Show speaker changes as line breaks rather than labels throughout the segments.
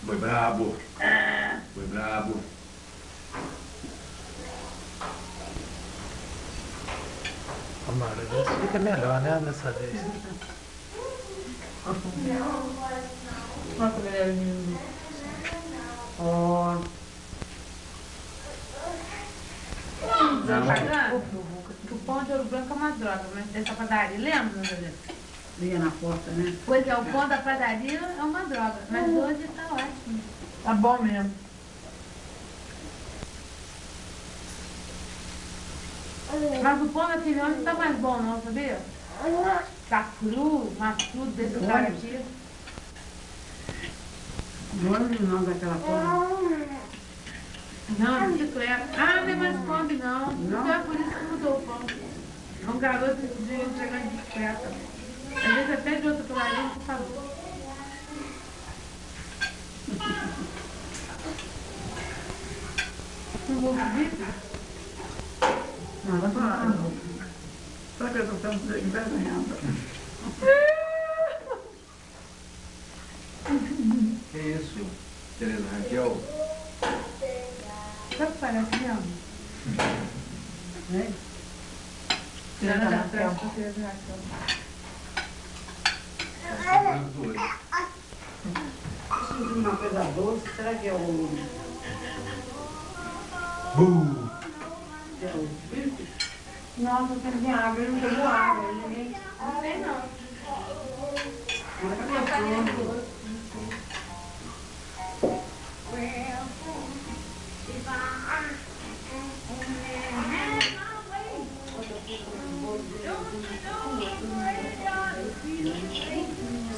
Foi brabo. Foi brabo.
Amara, fica melhor, né, dessa vez.
Nossa, galera, lindo. Ó. O pão de ouro branco é uma droga, mas dessa padaria, lembra, André?
Liga na porta, né?
Pois é, o pão da padaria é uma droga, mas hoje tá ótimo.
Tá bom mesmo.
Mas o pão da Filhone não tá mais bom não, sabia? Tá cru, maçudo desse cara aqui.
Dois não daquela forma.
Não, bicicleta. Ah, não é mais fome não. Então é por isso que mudou o pão. É um garoto de entregar de bicicleta. Às vezes até de outra padaria, por favor. Não vou subir?
Nada pra Será que eu estou ficando envergonhada?
Que isso, Tereza Raquel?
Sabe o que parece mesmo?
Né?
Tereza
Tereza
Raquel.
Raquel.
Tereza Raquel.
Preciso de uma coisa doce. Será que é o... Que é o bico?
Nossa, eu quero ver água, eu não pegou água, ninguém. Não sei não. Eu falei doce.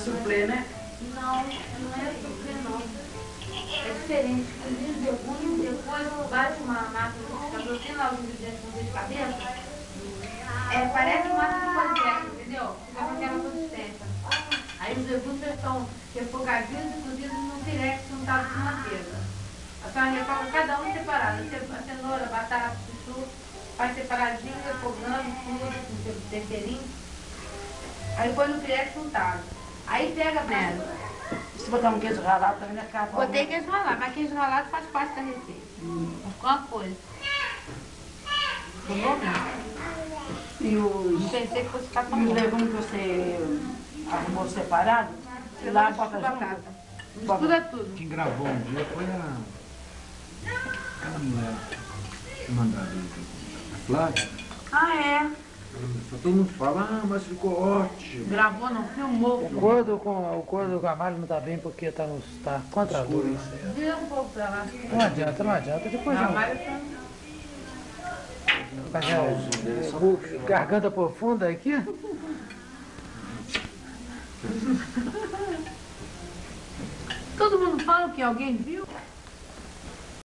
Suplê, né?
Não, não é suplê não. É diferente. Inclusive, depois bate uma máquina no liquidificador, tem lá os ingredientes no de cabeça. Parece massa de panqueca, entendeu? Fica com aquela consistência. Aí os legumes estão refogadinhos e cozidos num pirex untado com manteiga. A senhora refoga cada um separado. A cenoura, batata, chuchu, faz separadinho, refogando tudo com seu temperinho. Aí põe no pirex untado. Aí pega mesmo.
Se botar um queijo ralado também vai ficar bom.
Botei queijo ralado, mas queijo ralado faz parte da receita. Qual a coisa? Ficou bom mesmo.
E os...
Não pensei que fosse ficar tão
E os
bom.
legumes que você arrumou separado, você lá bota
Batata.
junto?
Mistura tudo.
Quem gravou um dia foi aquela mulher que mandava a Flávia.
Ah, é?
Todo mundo fala, mas ficou ótimo.
Gravou, não filmou.
O cordo do Camargo não tá bem porque tá contra a luz.
Vira um pouco pra lá.
Não adianta. Depois
Não,
eu...
vai pra...
Garganta profunda aqui?
Todo mundo fala que alguém viu?